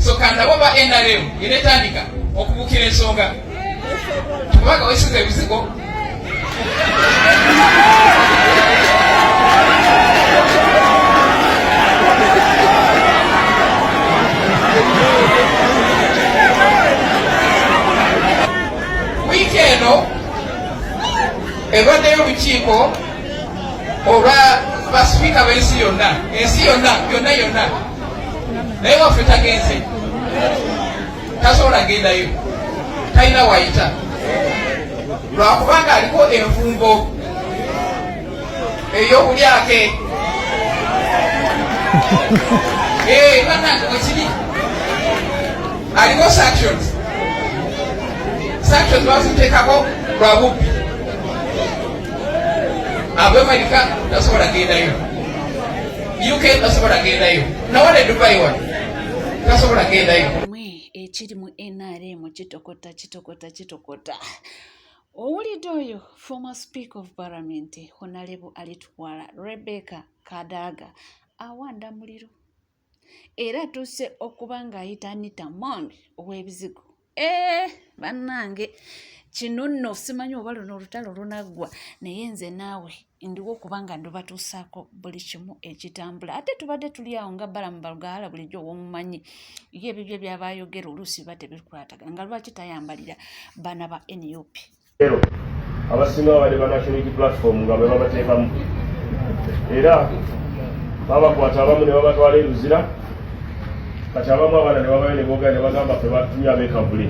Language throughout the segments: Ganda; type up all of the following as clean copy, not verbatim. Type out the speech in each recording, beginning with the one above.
so kanda baba NRM iretandika okubukira ensonga kubanga wesize ebizigo weekendo ebaddeyo olukiiko olwa basipiika b'ensi yonna yonna naye waffe tagenze tasobola gendayo talina wayita lwakubanga aliko envumbo ey'obulyake banange wekiri aliko sanctions baziteekako lwa bubbi ab'Amerika tasobola gendayo UK tasobola gendayo nawale Dubai wano tasobola gendayo ekiri mu NRM kitokota owulidde oyo former speaker of parliament Honorable Alitwala Rebecca Kadaga awanda muliro era atuuse okuba ng'ayita Anita Among ow'ebizigo bannange kino nno simanyi oba luno olutalo lunaggwa naye nze naawe ndiwo okubanga ndubatuusaako buli kimu ekitambula ate tubadde tuli awo nga balamu balugala bulijjo ow'omumanyi ye ebibyo byabayogera oluusi biba tebikwataga nga lwaki tayambalira baana ba NUP abasinga babadde ba National Unity Platform nga bwe babateekamu era babakwata abamu ne babatwala eruzira kati abamu abaana ne babayo ne boogera ne bagamba ffe batumye abeekavule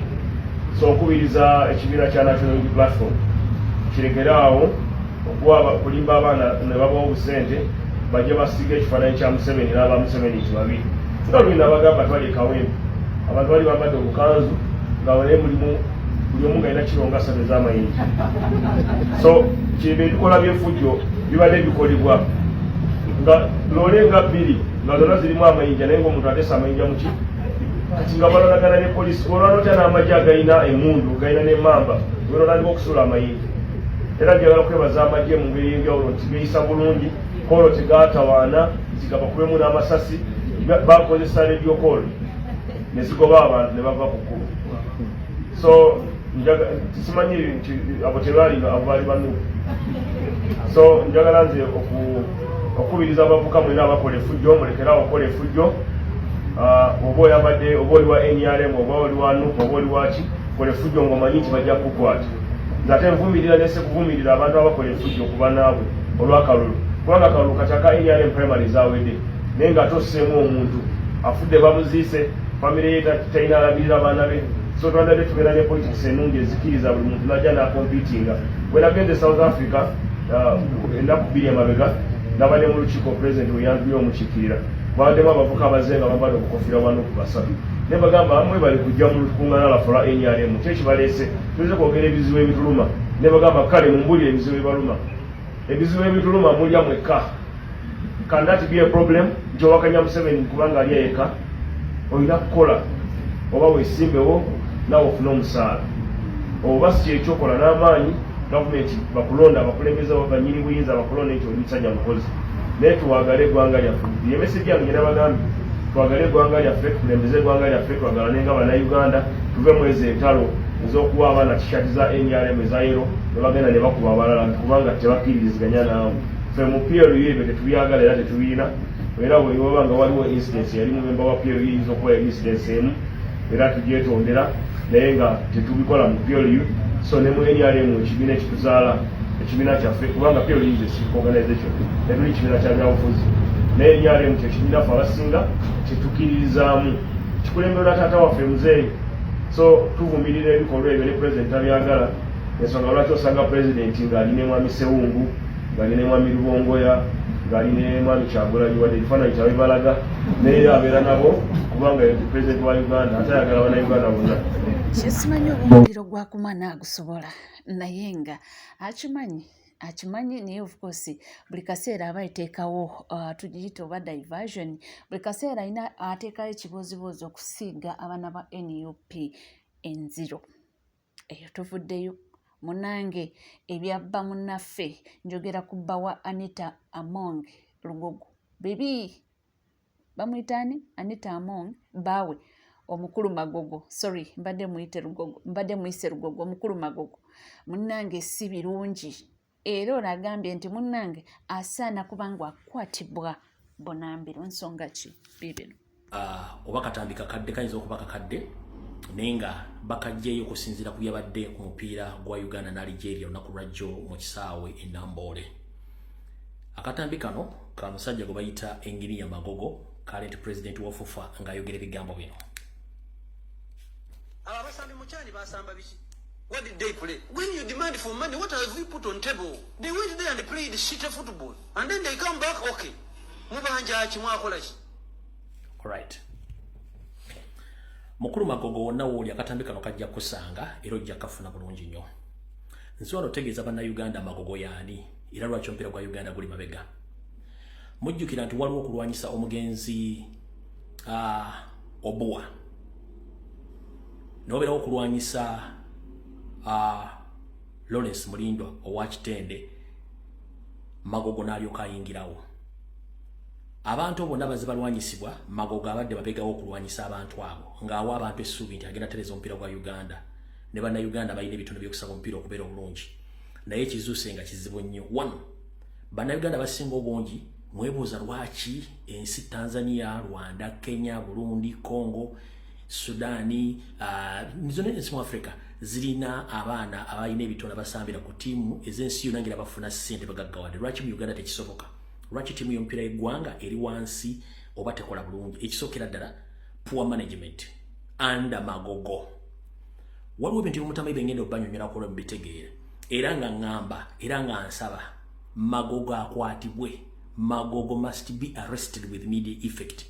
so okubiriza ekibiina kya National Unity Platform kirekeraawo okulimba abaana ne babawo obusente bajje basiga ekifaananyi kya Museveni n'aba Museveni nti babiri nga lwina bagamba twali ekawempe abantu bali bambadde obukanzu nga wale mulimu buli omu nga alina kironga 3 ez'amayinja so kibe ebikola by'effujjo bibadde bikolebwa nga loole nga 2 nga zonna zirimu amayinja naye ng'omuntu ateesa amayinja muki kati nga balonagana ne polisi olwalotya n'amagye agalina emmundu galina n'emmamba olwalotandika okusula amayinja era njagala kwebaza amagye mu ngeri y'enjawulo nti geeyisa bulungi kolo tegaatawaana zigabakubemu n'amasasi bakozesa radio call ne zigoba abantu ne bava ku kkubo so simanyi nti abo tebaali abo baali bannu so njagala nze okubiriza abavuka mwena abakola effujjo mulekerawo okukola effujjo oba oyambadde oba oli wa NRM oba oli wa NUP oba oli waki kola effujjo ng'omanyi nti bajja kukwata nze ate nvumirira nese kuvumirira abantu abakola effujjo okuba naabwe olw'akalulu kubanga akalulu kati aka NRM primary zawedde naye nga tosseemu omuntu afudde bamuziise famire ye talina alabirira abaana be so twandadde tubeera ne politics ennungi ezikiriza buli muntu najja n'akompitinga bwe nagenze South Africa ennaku 2 emabega nabadde mu lukiiko president weyanvire omukiikirira babaddemu abavuka abazenga bambadde okukofiira bano ku basatu ne bagamba bamwe bali kujja mu lukuŋŋaana lwaffe lwa NRM kyekibaleese tuze kwogera ebizibu ebituluma ne bagamba kale mumbulire ebizibu ebibaluma ebizibu ebituluma mulya mwekka can that be a problem nti owakanya Museveni kubanga ali eka olina kukola oba weesimbewo nawe ofune omusaala oba si kyekyokola n'amaanyi gavumenti bakulonda abakulembeza banyini buyinza bakulonda nti oli musajja mukozi naye tuwagale eggwanga lyaffe yemese gyange nyina bagambye twagale eggwanga lyaffe tukulembeze eggwanga lyaffe twagalane nga bannayuganda tuve mu ezo entalo ez'okuwa abaana tishati za NRM ezayero ne bagenda ne bakuba abalala kubanga tebakkiriziganya naawe ffe mu PLU ebyo tetubyagala era tetubiina era bwe oba nga waliwo incidence yali mumemba wa PLU yinza okuba incidence emu era tugyetondera naye nga tetubikola mu PLU so ne mu NRM ekibiina ekituzaala ekibiina kyaffe kubanga PLU yinza organization netuli kibiina kya byabufuzi naye NRM kyekibiina ffe abasinga kyetukkiririzaamu kikulemberwa taata waffe muzeeyi so tuvumirira ebikolwa ebyo ne president abyagala ensonga lwaki osanga president ng'alina mwami Sewungu ng'alina mwami Rubongoya ng'alina mwami Kyagulanyi wadde ebifaananyi kyabwe balaga naye abeera nabo kubanga president wa Uganda atayagala bannayuganda bonna kyesimanyi oba omuliro gwakuma naagusobola naye nga akimanyi naye of course buli kaseera aba eteekawo tugiyita oba diversion buli kaseera alina ateekayo ekibooziboozi okusiiga abaana ba NUP enziro eyo tuvuddeyo munange ebyabba munnaffe njogera ku bba wa Anita Among Lugogo bibi bamuyitaani Anita Among baawe omukulu Magogo, sorry, mbadde muyise Lugogo, omukulu Magogo, munnange si birungi. Era olagambye nti munnange asaana kuba ngu akwatibwa Bonambiro. Nsonga ki bibino? Oba katambi kakadde kayinza okuba kakadde naye nga bakajjeeyo okusinziira ku byabadde ku mupiira gwa Uganda na Algeria olunaku lwajjo mu kisaawe e Namboole. Akatambi kano ka musajja gwe bayita Engineer Magogo, current president wa FUFA, ng'ayogera ebigambo bino. Abasambi mukyali basamba biki? What did they play? When you demand for money, what have you put on table? They went there and played shitty football. And then they come back, okay. Mubanja chimwakola ki. All right. Mukulu Magogo wonna woli akatambi kano kajja kusanga era ojja kafuna bulungi nnyo. Nsobola otegeeza bannayuganda Magogo yaani era lwaki omupiira gwa Uganda guli mabega. Mujjukira nti waliwo okulwanyisa omugenzi Obua. Nobeerawo okulwanyisa Lawrence Mulindwa owa Kitende, Magogo n'alyoka ayingirawo. Abantu bonna bazibalwanyisibwa, Magogo abadde babegawo okulwanyisa abantu abo ng'awa abantu essuubi nti agenda tereza omupiira gwa Uganda ne bannayuganda balina ebitundu by'okusaba omupiira okubeera obulungi. Naye ekizuuse nga kizibu nnyo. One, bannayuganda basinga obungi mwebuuza lwaki ensi Tanzania, Rwanda, Kenya, Burundi, Congo, Sudani, zonna ensi mu Africa zirina abaana abalina ebitono abasambira ku ttiimu ez'ensi yonna ngira bafuna ssente bagaggawadde. Lwaki mu Uganda tekisoboka? Lwaki ttiimu y'omupiira y'eggwanga eri wansi oba tekola bulungi? Ekisookera ddala poor management under Magogo. Waliwo ebintu by'omutama ebengenda obbanyonyola kulo mbitegeere era nga ngamba era nga nsaba Magogo akwatibwe. Magogo must be arrested with immediate effect.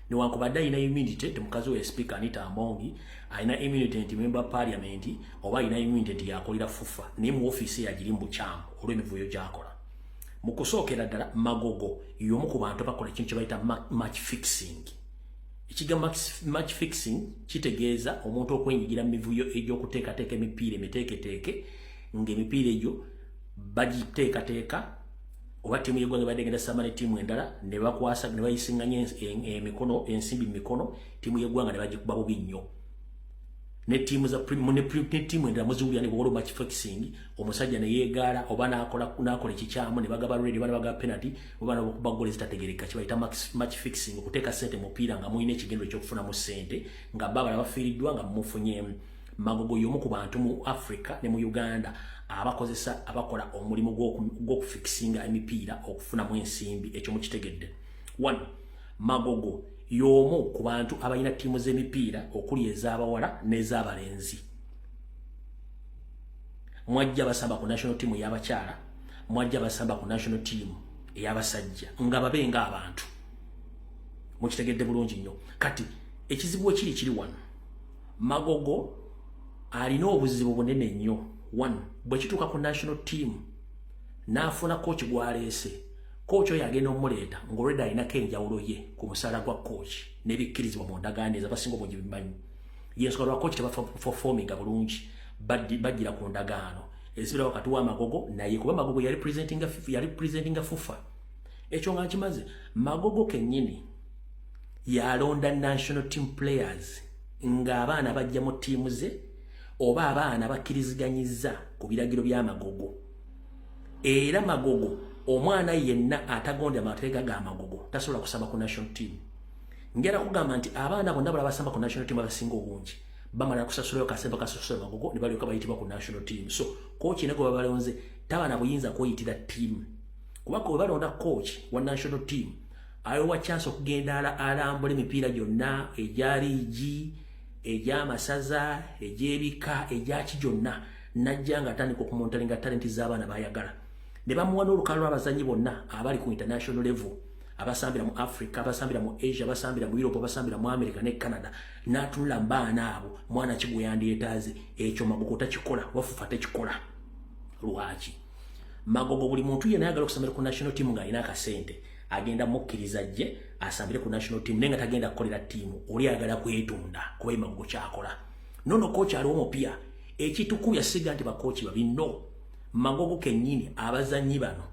Newankubadde alina immunity nti mukazi we Speaker Anita Amongi alina immunity nti member parliament oba alina immunity nti yakolera FUFA naye mu ofiisi yagiri mu bukyamu olw'emivuyo gy'akola. Mu kusookera ddala Magogo y'omu ku bantu bakola ekintu kye bayita match fixing. Ekigambo match fixing kitegeeza omuntu okwenyigira mu mivuyo egy'okuteekateeka emipiira emiteeketeeke ng'emipiira egyo bagiteekateeka oba ttiimu y'eggwanga badde genda samba ne ttiimu endala ne bakwasa ne bayisinganya emikono ensimbi mu mikono, ttiimu y'eggwanga ne bagikuba bubi nnyo. Ne ttiimu za ttiimu endala muziwulira ne bwolo match fixing, omusajja ne yeegaala oba n'akola ekikyamu ne bagaba red oba ne bagaba penalty oba n'okuba goal ezitategeereka, kye bayita match fixing, okuteeka ssente mu mupiira nga mulina ekigendero eky'okufunamu ssente nga babala bafiiriddwa nga mumufunyeemu. Magogo y'omu ku bantu mu Africa ne mu Uganda abakozesa abakola omulimu gw'okufixinga emipiira okufunamu ensimbi. Ekyo mukitegedde. One, Magogo y'omu ku bantu abalina ttiimu z'emipiira okuli ez'abawala n'ez'abalenzi. Mwajja basamba ku national team ey'abakyala, mwajja basamba ku national team ey'abasajja nga babenga abantu. Mukitegedde bulungi nnyo. Kati ekizibu ekiri kiri wano, Magogo alina obuzibu bunene nnyo. One, bwe kituuka ku national team n'afuna coach gw'aleese, coach oyo agenda omuleeta ng'olwedde alinako enjawulo ye ku musaala gwa coach n'ebikkirizibwa mu ndagaano ezabasinga obungi bimanyi. Y'ensonga lwa coach tebaperforminga bulungi, bajjira ku ndagaano ezibira wakati wa Magogo naye kuba Magogo yali presentinga FUFA. Ekyo nga nkimaze, Magogo kennyini yalonda national team players ng'abaana bajja mu ttiimu ze oba abaana bakkiriziganyizza ku biragiro bya Magogo. Era Magogo omwana yenna atagonda amateeka ga Magogo tasobola kusaba ku national team. Ngera kugamba nti abaana bonna bala basamba ku national team abasinga obungi bamala kusasulayo kasemba kasasula Magogo ne balyoka bayitibwa ku national team. So coach ne gwe babalonze tabana buyinza kuyitira team kuba ko balonda coach wa national team ayo wa chance okugenda alambula emipiira gyonna egya liigi egy'amasaza egy'ebika egyaki gyonna najja nga atandika okumontalinga talenti z'abaana bayagala ne bamuwa n'olukalala lw'abazannyi bonna abali ku international level, abasambira mu Africa, abasambira mu Asia, abasambira mu Europe, abasambira mu America ne Canada, n'atunula mbaana abo mwana ki gwe yandyetaaze. Ekyo Magogo takikola, wafufa tekikola. Lwaki? Magogo buli muntu yenna ayagala okusambira ku national team ng'alina akasente agenda mukkiriza jje asambire ku national team nenga tagenda kukolera ttiimu oli ayagala kwetunda kuba Magogo kyakola. Nono coach aliwo omupiira ekitukubya siga nti bakooki babi no. Magogo kennyini abazannyi bano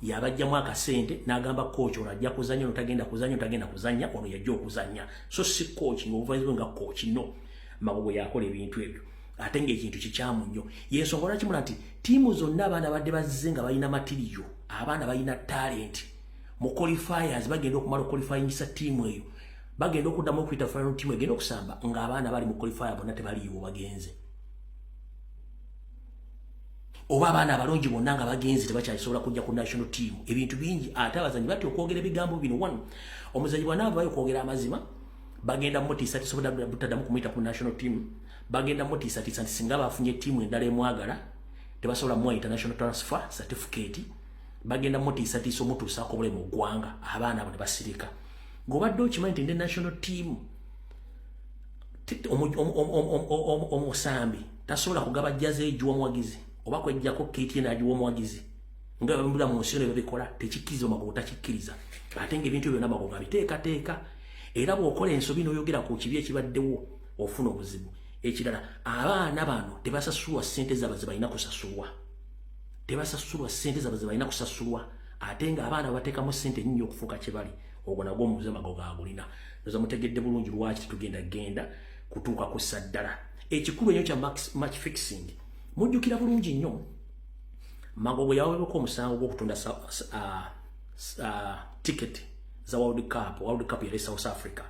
yabajjamu akasente n'agamba coach ono ajja kuzanya ono tagenda kuzanya ono yajja okuzanya so si coach ng'obuvaizibwe nga coach no Magogo yakola ebintu ebyo ate ng'ekintu kikyamu nnyo y'ensonga lwaki mula nti ttiimu zonna abaana badde bazze nga balina matiriyo abaana balina talent mu qualifiers bagenda okumala oqualifyingisa ttiimu eyo bagenda okuddamu okuyita final ttiimu egenda okusamba ng'abaana bali mu qualifier bonna tebaliiwo bagenze oba abaana abalungi bonna nga bagenzi tebakyasobola kujja ku national team ebintu bingi ate abazanyi bati okwogera ebigambo bino one omuzanyi bwanaavayo okwogera amazima bagenda mutiisa tisobola butaddamu kumuyita ku national team bagenda mutiisa nti singa bafunye ttiimu endala emwagala tebasobola muwa international transfer certificate bagenda mutiisa tiisa omutuusaako obule mu ggwanga abaana abo ne basirika ng'obadde okimanyi nti national team omusambi tasobola kugaba jjaza egiwa omuwagizi oba kwejjako kiti n'agiwa omuwagizi nga bambula mu nsi eno babikola tekikkiriza Magogo takikkiriza ate ng'ebintu byonna Magogo abiteekateeka era bw'okola ensobi n'oyogera ku kibi ekibaddewo ofuna obuzibu ekirala abaana bano tebasasulwa ssente zaabwe ze balina kusasulwa ate ng'abaana bateekamu ssente nnyingi okufuuka kye bali ogwo nagwo omuze Magogo agulina noza mutegedde bulungi lwaki tetugenda kutuuka ku saddala ekikulu ennyo kya match fixing mujjukira bulungi nnyo Magogo yaweebwako omusango gw'okutunda ticket za World Cup yali South Africa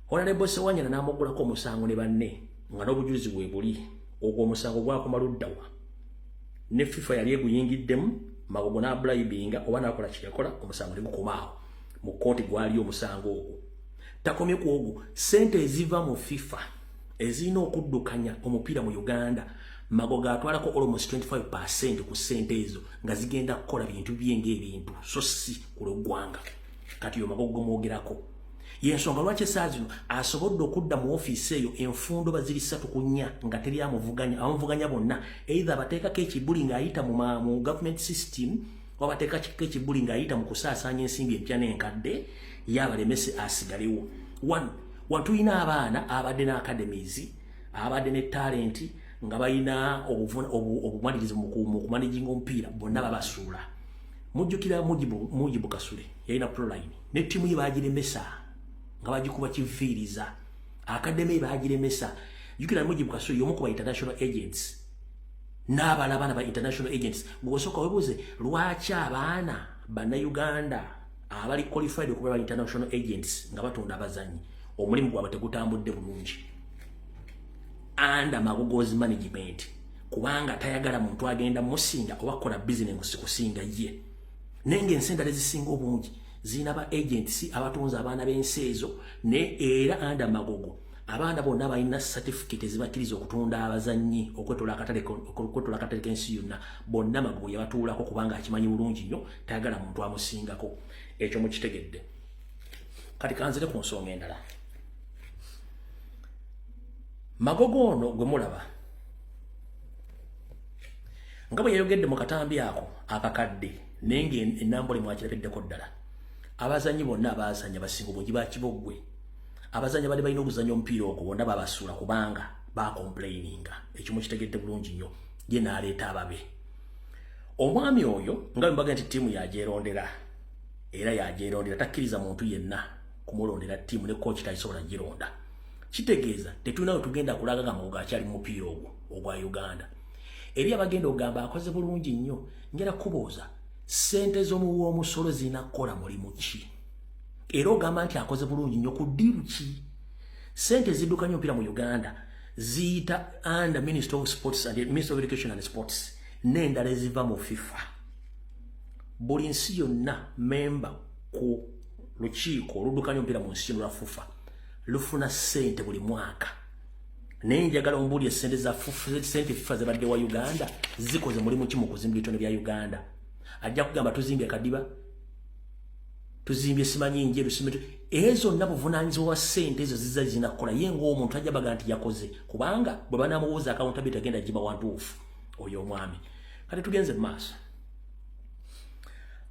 Honorable Sewanyana n'amuggulako omusango ne banne nga n'obujulizi bwe buli ogwo omusango gwakoma luddawa ne FIFA yali eguyingiddemu Magogo n'abribinga oba n'akola kye yakola omusango ne gukomaawo mu kkooti gwali omusango ogwo takomye ku ogwo ssente eziva mu FIFA ezirina okuddukanya omupiira mu Uganda Magogo atwalako almost 25% ku ssente ezo nga zigenda kukola bintu byeng'ebintu so si ku lw'eggwanga kati yo Magogo mwogerako y'ensonga lwaki essaawa zino asobodde okudda mu ofiisi eyo enfundo baziri 3-4 nga teri amuvuganya bonna either bateekako ekibuli ng'ayita mu government system oba bateekako ekibuli ng'ayita mu kusaasaanya ensimbi empya n'enkadde y'abalemese asigalewo watulina abaana abadde n'academies abadde ne talenti nga balina obumalirizi mu kumanaginga omupiira bonna babasuula mujjukira Mujibu Kasule yalina proline ne ttiimu ye baagiremesa nga bagikuba kiviiriza akademi baagiremesa jjukira Mujibu Kasule y'omu ku ba international agents n'abaana ba international agents ng'osooka webuuze lwaki abaana bannayuganda abali qualified okuba ba international agents nga batunda abazanyi omulimu gwabwe tegutambudde bulungi under Magogo's management kubanga tayagala muntu agenda musinga oba kola business kusinga ye nenge ensendale zisinga obungi zina ba agents abatunza abaana b'ensi ezo ne era under Magogo abaana bonna balina certificate zibakkiriza okutunda abazanyi okwetola akatale k'ensi yonna bonna Magogo yabatuulako kubanga akimanyi bulungi nnyo tayagala muntu amusingako ekyo mukitegedde kati kanzire ku nsonga endala Magogo ono gwe mulaba nga bwe yayogedde mu katambi ako akakadde nenge enambole mwakirabiddeko ddala abazanyi bonna abazanya basinga obungi bakibogwe abazanya bali balina okuzanya omupiira ogwo bonna babasuula kubanga bakomplaininga ekyo mukitegedde bulungi nnyo ye n'aleeta ababe omwami oyo nga mbaga nti ttiimu yagyerondera era yagyerondera takkiriza muntu yenna kumulondera ttiimu ne kooki tayisobola gironda kitegeeza tetulina we tugenda kulaga nga Magogo akyali mu mupiira ogwo ogwa Uganda eri abagenda okugamba akoze bulungi nnyo njala kubuuza ssente z'omuwa omusolo zirina kukola mulimu ki era ogamba nti akoze bulungi nnyo ku ddiiru ki ssente ziddukanya omupiira mu Uganda ziyita under Ministry of Sports and Ministry of Education and Sports n'endala eziva mu FIFA buli nsi yonna memba ku lukiiko oluddukanya omupiira mu nsi lwa FIFA lufuna ssente buli mwaka naye njagala ombuulire ssente za ssente FIFA zibadde wa Uganda zikoze mulimu ki mu kuzimba ebitone bya Uganda ajja kugamba tuzimbye Kadiba tuzimbye simanyi njeru simeto ezo zonna buvunaanyizibwa wa ssente ezo zizza zinakola ye ng'omuntu ajja baga nti yakoze kubanga bwe banaamubuuza accountability agenda giba wantuufu oyo omwami kati tugenze mu maaso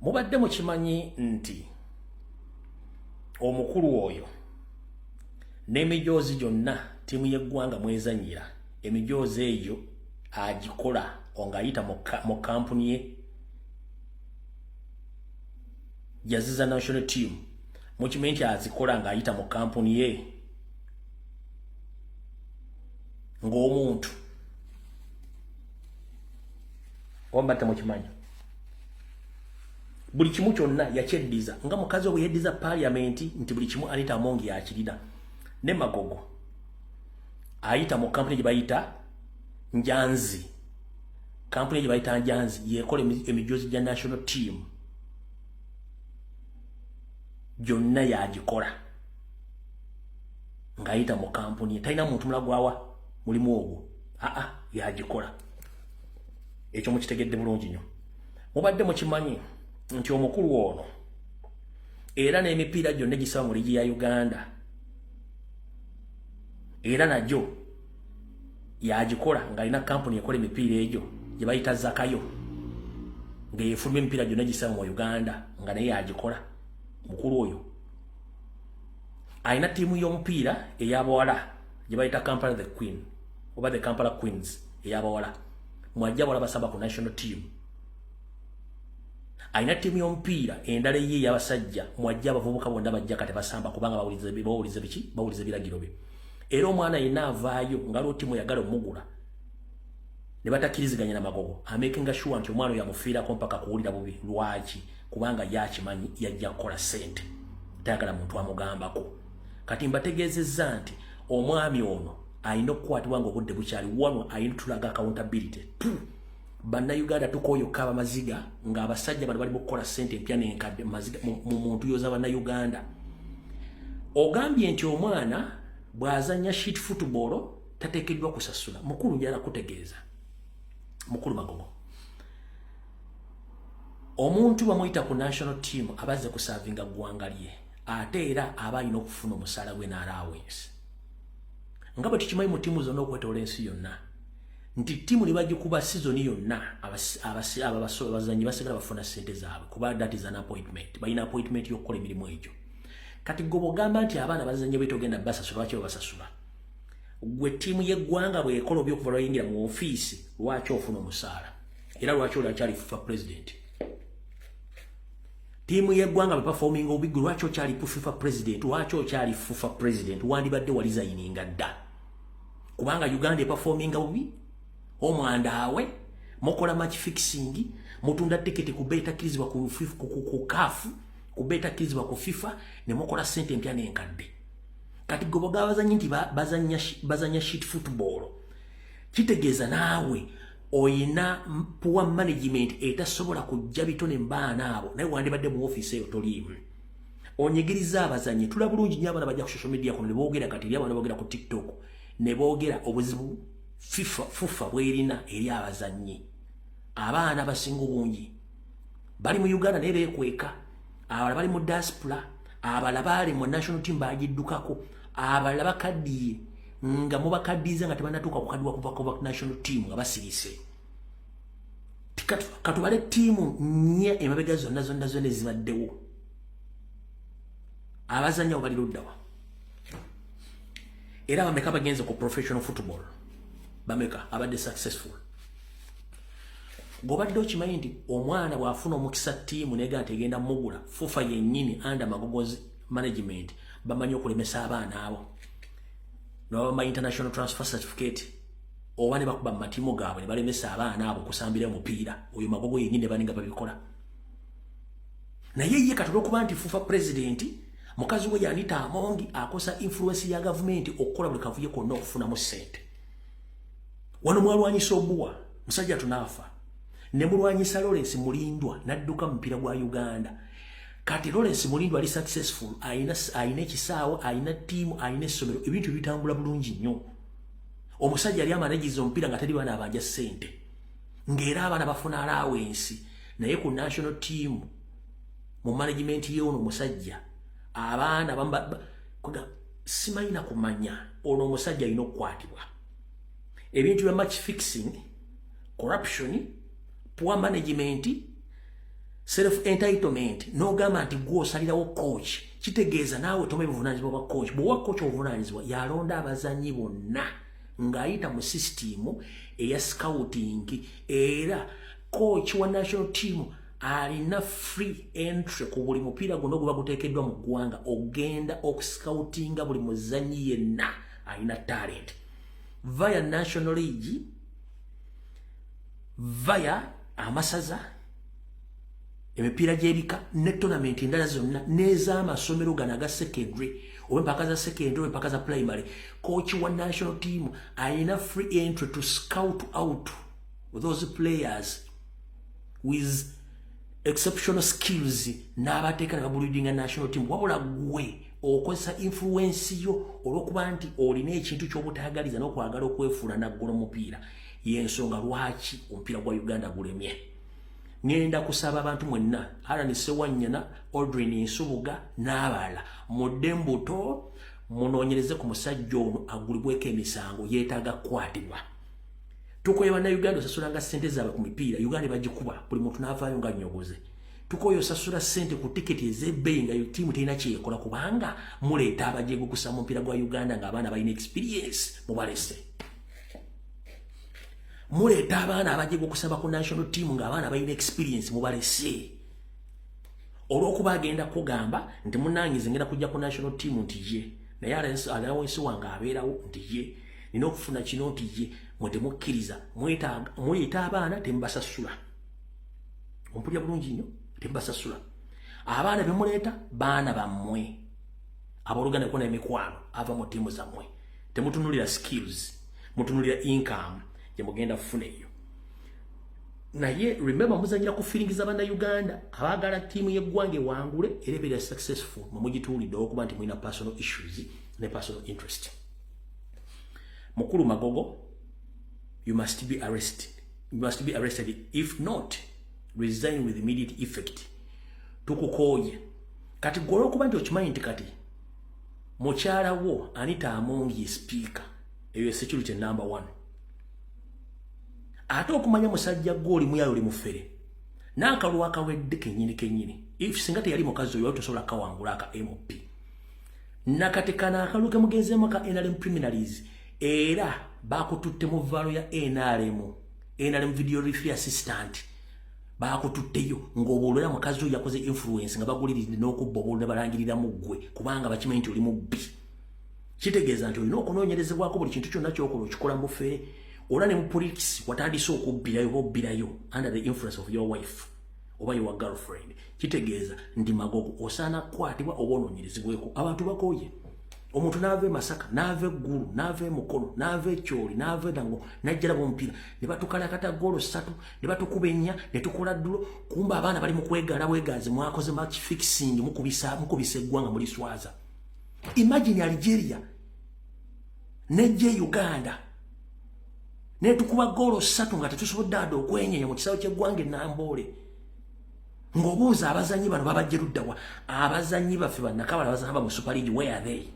mubadde mukimanyi nti omukulu oyo n'emijoozi gyonna ttiimu y'eggwanga mwezanyira emijoozi eyo agikola ng'ayita mu kampuni ye yaziza national team mukimanyi azikola ng'ayita mu kampuni ye ng'omuntu wamba temukimanyi buli kimu kyonna yakyeddiza nga mukazi obwe yeddiza parliamenti nti buli kimu Anita Among yakirina ne Magogo ayita mu kampuni gye bayita Njanzi kampuni gye bayita Njanzi yekola emijozi gya national team gyonna yagikola ng'ayita mu kampuni talina muntu mulagwawa mulimu ogwo yagikola ekyo mukitegedde bulungi nnyo mubadde mukimanyi nti omukulu ono era n'emipiira gyonna egisaba mu ligi ya Uganda era najjo yagikola ng'alina kampuni ekola emipiira egyo gye bayita Zakayo ng'efuluma emipiira gyonna egisaba mu Uganda nga naye yagikola mukulu oyo alina ttiimu y'omupiira ey'abawala gye bayita Kampala the Queen oba the Kampala Queens ey'abawala mwajja bawala basamba ku national team alina ttiimu y'omupiira endala ye ey'abasajja mwajja abavubuka bonna bajja kati basamba kubanga bawuliza biragiro bye era omwana yenna avaayo nga lwo ttiimu yagala omugula ne batakkiriziganya na Magogo amakinga sure nti omwana oyo amufiirako mpaka kuwulira bubi lwaki kubanga yakimanyi yajja kukola ssente tayagala muntu amugambako kati mbategeezezza nti omwami ono alina okukwatibwa ng'obudde bukyali wano alina tulaga accountability bannayuganda tukoyoka abamaziga ng'abasajja bano bali mu kukola ssente empya n'enkadde mu muntu yoza bannayuganda ogambye nti omwana bw'azannya sheet football tateekeddwa kusasula mukulu njala kutegeeza mukulu Magogo omuntu bamuyita ku national team abazze kusavinga ggwanga lye ate era aba alina okufuna omusaala gwe n'allowance nga bwe tukimanyi mu ttiimu zonna okwetoola ensi yonna nti ttiimu ne bagikuba sizoni yonna abazannyi basigala bafuna ssente zaabwe kuba that is an appointment balina appointment y'okukola emirimu egyo kati gwe bw'ogamba nti abaana bazannyi betogenda basasula lwaki babasasula gwe ttiimu y'eggwanga bw'ekola oby okuva lwayingira mu ofiisi lwaki ofuna omusaala era lwaki olakyali FIFA president tiimu y'eggwanga bwe performing obiggu lwaki okyali FIFA president lwaki okyali FIFA president wandibadde walizayininga dda kubanga Uganda performing bubi omwandaawe mukola match fixing mutunda tiketi ku beta kilizibwa ku FIFA ku CAF ku beta kilizibwa ku FIFA ne mukola sente empya n'enkadde kati gobo gabazanyi nti bazanya sheet football kitegeeza naawe oyina poor management etasobola kujja bitone mbaana abo naye wandibadde mu office eyo toliimu onyigiriza abazanyi tula bulungi nnyo abaana bajja ku social media kuno ne boogera kati eri abaana boogera ku TikTok ne boogera obuzibu FIFA bwerina eri abazanyi abaana basinga obungi bali mu Uganda naye beekweka abalala bali mu diaspora abalala bali mu national team bagiddukako abalala bakaddiye nga mubakaddiza nga tebanatuuka kukaddiwa kuva ku national team nga basirise katubale ttiimu nnya emabega zonna ezibaddewo abazannyi abo bali luddawa era bameka bagenze ku professional football bameka abadde successful gobadde okimanyi nti omwana bw'afuna omukisa ttiimu nega ntegenda mugula fufa yennyini under Magogo's management bamanyi okulemesa abaana abo n'abamba international transfer certificate oba ne bakuba mu matiimu gaabwe ne balemesa abaana abo kusambira omupiira oyo Magogo yennyini baninga babikola naye ye katola okuba nti fufa president mukazi we Anita Among akosa influence ya government okukola buli kavuye konna okufunamu ssente wano mwalwanyisa obuwa musajja tunaafa ne mulwanyisa Lawrence Mulindwa nadduka mu mupiira gwa Uganda kati Lawrence Mulindwa ali successful ayina ekisaawo ayina ttiimu ayina essomero ebintu bitambula bulungi nnyo omusajja ali amanagiza omupiira nga teri baana abanja ssente ng'era abaana bafuna allowance naye ku national team mu management y'ono omusajja abaana kuga simanyi na kumanya ono omusajja alina okukwatibwa ebintu bya match fixing corruption poor management self entitlement n'ogamba nti gw'osalirawo coach kitegeeza naawe toma ebuvunaanyizibwa bwa coach bw'owa coach obuvunaanyizibwa yalonda abazannyi bonna ng'ayita mu system eya scouting era coach wa national team alina free entry ku buli mupiira guno guba guteekeddwa mu ggwanga ogenda okuscoutinga buli muzannyi yenna alina talent via National League via amasaza emipiira gy'ebika ne tournament endala zonna n'ez'amasomero gano aga secondary oba empaka za secondary oba empaka za primary coach wa national team alina free entry to scout out those players with exceptional skills n'abateeka ne babulidinga national team wabula gwe okozesa influence yo olw'okuba nti olina ekintu ky'obutaagaliza n'okwagala okwefuula naggula omupiira y'ensonga lwaki omupiira gwa Uganda gulemye. Ngenda kusaba abantu mwenna Alan Sewanyana, Audrey Nsubuga n'abalala muddembuto munoonyereze ku musajja ono agulibweko emisango yeetaaga kukwatibwa. Tukoye bannayuganda osasulanga ssente zaabwe ku mipiira Uganda bagikuba buli muntu n'avaayo nga nnyogoze. Tukoye osasula ssente ku tiketi ez'ebbeeyi nga ttiimu terina kyekola kubanga muleeta abajeegukusa mu mupiira gwa Uganda ng'abaana balina experience mubalese. Muleeta abaana abajeegukusa ku national team ng'abaana balina experience mubalese. Olw'okuba agenda kugamba nti munnange ngenda kujja ku national team nti ye naye alawensi wange abeerawo nti ye nina okufuna kino nti ye mwe temukkiriza muleeta abaana temubasasula. Ompulira bulungi nnyo temubasasula. Abaana bemuleeta baana bammwe abooluganda kuba n'emikwano ava mu ttiimu zammwe. Temutunulira skills mutunulira income gye mugenda kufuna eyo. Naye remember muzanyira ku feelings z'Abannayuganda abaagala ttiimu y'eggwanga ewangule era ebeera successful mwe mugituulidde okuba nti mulina personal issues ne personal interest. Mukulu Magogo, you must be arrested. You must be arrested. If not, resign with immediate effect. Tukukoye. Kati golo okuba nti okimanyi nti kati mukyala wo Anita Among ye speaker eyo security number 1. Ate okumanya musajja goli muyayo oli mufere. N'akalwa akawedde kennyini. If singa teyali mukazi oyo tosobola kawangula aka MOP. Nakatekana akaluke mugenzeemu ka NRM criminalities. Era bakututte mu valo ya NRM video referee assistant. Bakututteyo ng'obuulira mukazi oyo yakoze influence nga baguliridde n'okubba obuulira balangirira mu ggwe kubanga bakimanyi nti oli mubbi. Kitegeeza nti olina okunoonyerezebwako buli kintu kyonna ky'okola okikola mu ffere. Ola ne mu politics watandise okubbirayo obbirayo under the influence of your wife oba your girlfriend. Kitegeeza ndi Magogo osaana kukwatibwa oba onoonyerezebweko. Abantu bakoye. Omuntu n'ava Masaka, n'ava Eggulu, n'ava Mukono, n'ava Kyoli, n'ava Dango, n'ajjala omupiira. Ne batukalakata goolo 3, ne batukuba 4, ne tukola ddulo. Kumba abaana bali mu kwegala bwegazi mwakoze match fixing mukubisa eggwanga muri swaza. Imagine Algeria nejje Uganda. Ne tukuba goolo 3 nga tetusobodde adda okwenyenya mu kisaawe ky'eggwanga Namboole. Ng'obuuza abazannyi bano babajje luddawa. Abazannyi baffe bannakabala abazannya mu Super League, where are they?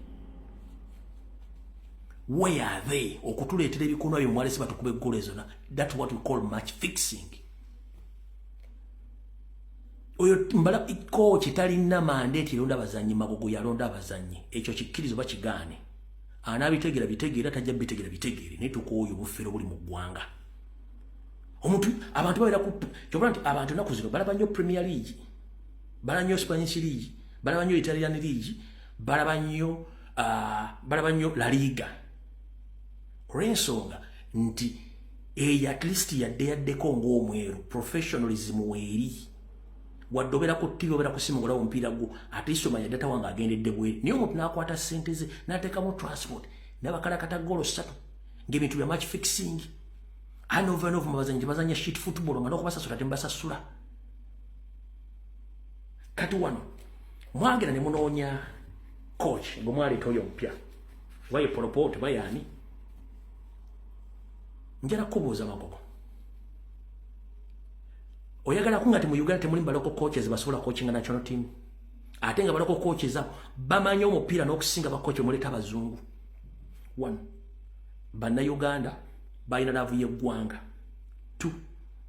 Where are they? Okutuleetera ebikono ebyo mwalesi batukube goolo zonna. That's what we call match fixing. Oyo mbala coach talina mandate yalonda abazannyi. Magogo yalonda abazannyi. Ekyo kikkirizo bakigaane. Anabitegeera tajja bitegeera naye tukooyo obufere buli mu ggwanga. Omuntu abantu babeera ku kyobula nti abantu ennaku zino balaba nnyo Premier League, balaba nnyo Spanish League, balaba nnyo Italian League, balaba nnyo La Liga. Olw'ensonga nti eyo at least yaddeko ng'omweru professionalism weeri. Wadde obeera ku TV obeera ku simu ng'olaba omupiira gwo ate least omanya data wange agendedde bweri. Naye omuntu n'akwata ssente ze n'ateekamu transport n'abakalakata goolo 3 ng'ebintu bya match fixing. Over and over mabazanyi bazanya shit football nga n'okubasasula tembasasula. Kati wano mwagera ne munoonya coach gwe mwaleeta oyo omupya waye polopoto bayani njala kubuuza Magogo. Oyagala kunga ti mu Uganda temuli baloko coaches basobola coaching national team. Ate nga baloko coaches abo bamanyi omupiira n'okusinga bakoche muleeta abazungu. 1. Bannayuganda balina laavu y'eggwanga. 2.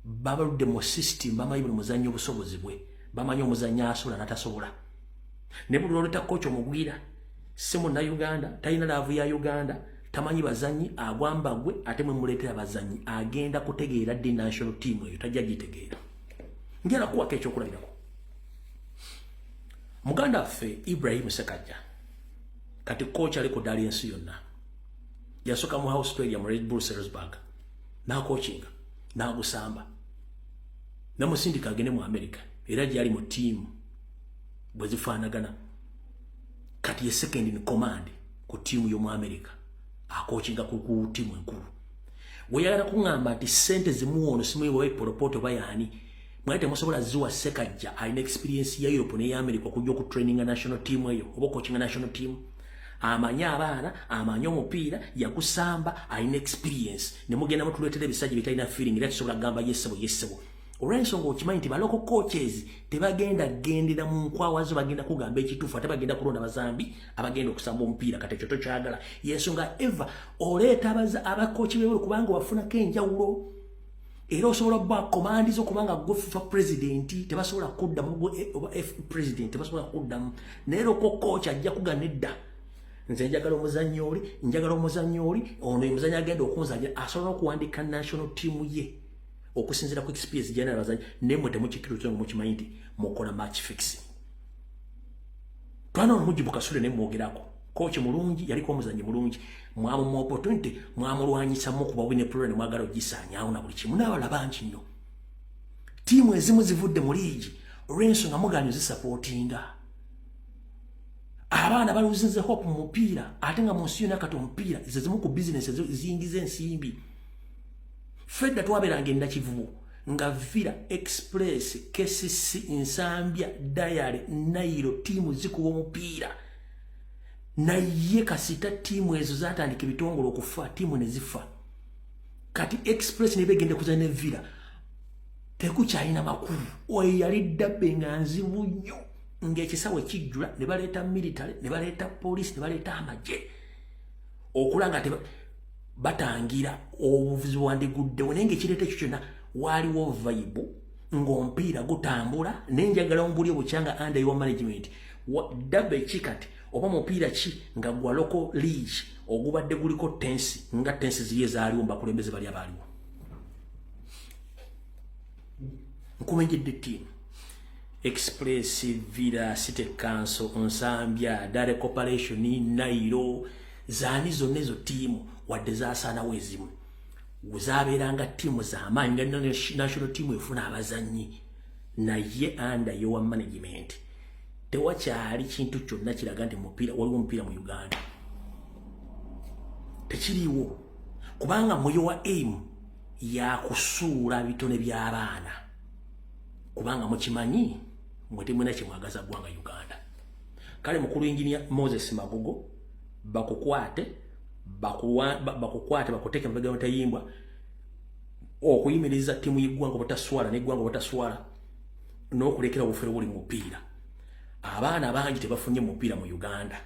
Babaludde mu system bamanyi buli muzannyi obusobozi bwe. Bamanyi omuzannyi asobola n'atasobola. Ne buli lwoleta coach omugwira si Munnayuganda talina laavu ya Uganda tamanyi bazannyi agwamba gwe ate mwe muleetera bazannyi agenda kutegeera ddi national team eyo tajja gitegeera. Ngera kuwa kecho kulabirako. Muganda ffe Ibrahim Sekajja kati coach aliko dali ensi yonna. Yasoka mu Australia mu Red Bull Salzburg. Na coaching na gusamba. Na musindika agende mu America. Era gyali mu team bwezifaanagana. Kati ye second in command ku team yo mu America. Akochinga ku team enkulu. Weyagala kungamba ati sente zimuwono simuwe poropoto bayani. Mwete musobola ziwa Sekajja alina experience ya Europe ne ya America kujja ku training national team eyo oba coaching national team. Amanya abaana amanya omupiira yakusamba alina experience ne mugenda mutuletera ebisajja bitalina feeling era kisobola gamba yesebo. Olw'ensonga okimanyi nti baloko coaches tebagenda gendera mu nkwawazo bagenda kugamba ekituufu ate bagenda kulonda bazambi abagenda okusamba omupiira kati ekyo tokyagala yensonga eva oleeta abakochi bewe kubanga wafunako enjawulo era osobola okuba komandi z'okubanga gwe FIFA president tebasobola kuddamu oba president tebasobola kuddamu naye loko coach ajja kugana edda nze njagala omuzannyo oli ono omuzannyo agenda okunzanya asobola okuwandika national team ye okusinzira ku experience jana bazanyi nemwe temukikiruzo mukimanyi nti mukola match fixing. Twana Mujibu Kasule ne mwogerako coach mulungi yaliko omuzannyi mulungi mwamu mu opportunity mwamulwanyisa mu kuba wine problem mwagala ogisanya auna buli kimu n'abala bangi nnyo. Timu ezimu zivudde mu league Renzo nga muganyo zisupportinga. Abaana baluzinze hope mu mupiira ate nga munsi yona kati omupiira zizimu ku business ziyingiza ensimbi. Fedda twaberanga enda kivubu nga Villa Express KCC Nsambya Diary Nairo timu zikuba omupiira naye kasita timu ezo zatandika ebitongolo okufa timu ne zifa kati Express ne begende kuzana Villa tekukyalina makulu oyo yali dabbe nga nzibu nnyo ng'ekisawe kijjula ne baleeta military ne baleeta police ne baleeta amagye okulanga batangira obuvuzi wandiguddewo naye ng'ekireeta ekyo kyonna waliwo vibe ng'omupiira gutambula n'enjagala ombuli obukyanga under your management dabbe ki kati oba mupiira ki nga gwa local league ogubadde guliko tensi nga tensi ziri ezaaliwo mbakulembeze bali abaaliwo nkumenjedde ttiimu Express, Villa, City Council, Nsambya, Dare Corporation, Nairo zaani zonna ezo ttiimu wadde zasaanawo ezimu zabeeranga ttiimu z'amaanyi nga national team efuna abazannyi naye under your management tewakyali kintu kyonna kiraga nti mupiira waliwo omupiira mu Uganda tekiriiwo kubanga muyowa aim yakusuula bitone by'abaana kubanga mukimanyi mwete mwena kyemwagaza ggwanga Uganda kale mukulu engineer Moses Magogo bakukwate bakuteke mabega mutayimbwa okuyimiriza timu y'eggwanga butaswala n'eggwanga butaswala n'okulekera obufere buli mupiira abaana bangi tebafunye mupiira mu Uganda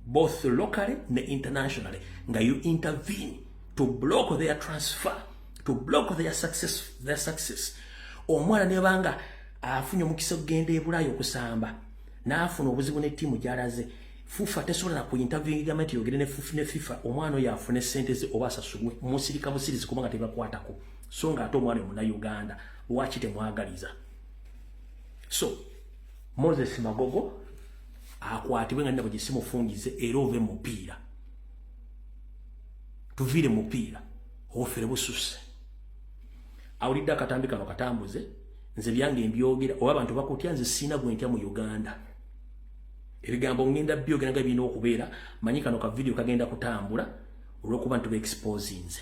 both locally ne internationally nga you intervene to block their transfer to block their success omwana nebanga afunye omukisa ogenda e Bulaaya okusamba n'afuna obuzibu ne tiimu gy'alaze FUFA tesobola ku interview government yogere ne FIFA omwana oyo afune sente ze oba asasulwe musirika busirizi kubanga tebakwatako so nga ate omwana omuna Uganda lwaki temwagaliza so Moses Magogo akwatibwe nga ndabo gisimufungize era ove mupiira tuvire mupiira ofere bususe awulidde akatambi kano katambuze nze byange mbyogera oba abantu bakutya nze sina gwentya mu Uganda ebigambo ngenda byogera nga bino okubeera manyi kano ka video kagenda kutambula olw'okuba ntuba exposinze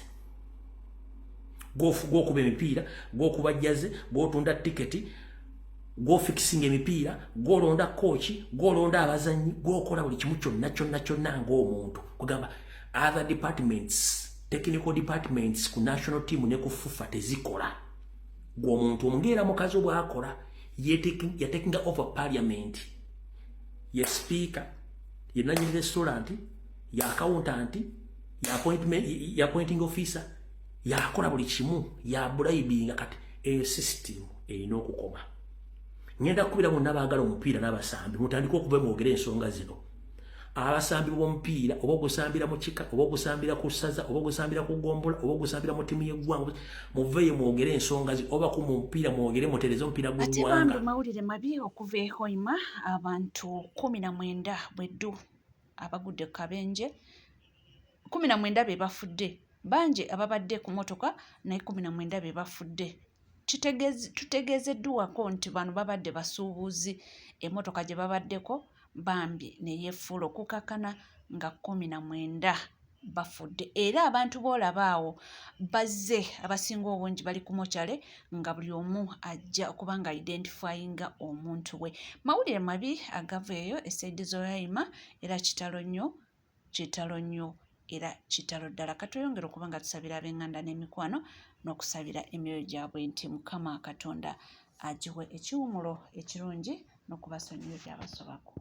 gokuba emipiira gokubajjaze gotunda tiketi gofixing emipiira golonda coach golonda abazanyi gokola buli kimu kyonna ng'omuntu kugamba other departments technical departments ku national team ne ku FUFA tezikola gw'omuntu omungera mukazi obwakola ye taking over parliament ye speaker ye nanyi restaurant ya accountant ya appointment ya appointing officer ya akola buli kimu ya bribing kati system erina okukoma ngenda kubira bonna baagala omupiira n'abasambi mutandika okuba mwogera ensonga zino abasambi b'omupiira oba ogusambira mu kika oba ogusambira ku ssaza oba ogusambira ku gombola oba ogusambira mu ttiimu y'eggwanga muveeyo mwogere ensonga oba ku mupiira mwogere mutereze omupiira gw'eggwanga. ate bambi mawulire mabi okuva e Hoima abantu 19 bweddu abagudde ku kabenje 19 be bafudde bangi ababadde ku motoka naye 19 be bafudde. Tutegeezeddwako nti bano babadde basuubuzi emmotoka gye babaddeko bambi ne yeefuula okukakana nga 19 bafudde era abantu boolaba awo bazze abasinga obungi bali ku mokyale nga buli omu ajja okuba nga identifyinga omuntu we. Mawulire mabi agava eyo esaidi z'Oyima era kitalo nnyo era kitalo ddala. Katweyongere okuba nga tusabira ab'enganda n'emikwano n'okusabira emyoyo gyabwe nti Mukama Katonda agiwe ekiwumulo ekirungi n'okubasonyiyo gy'abasobako.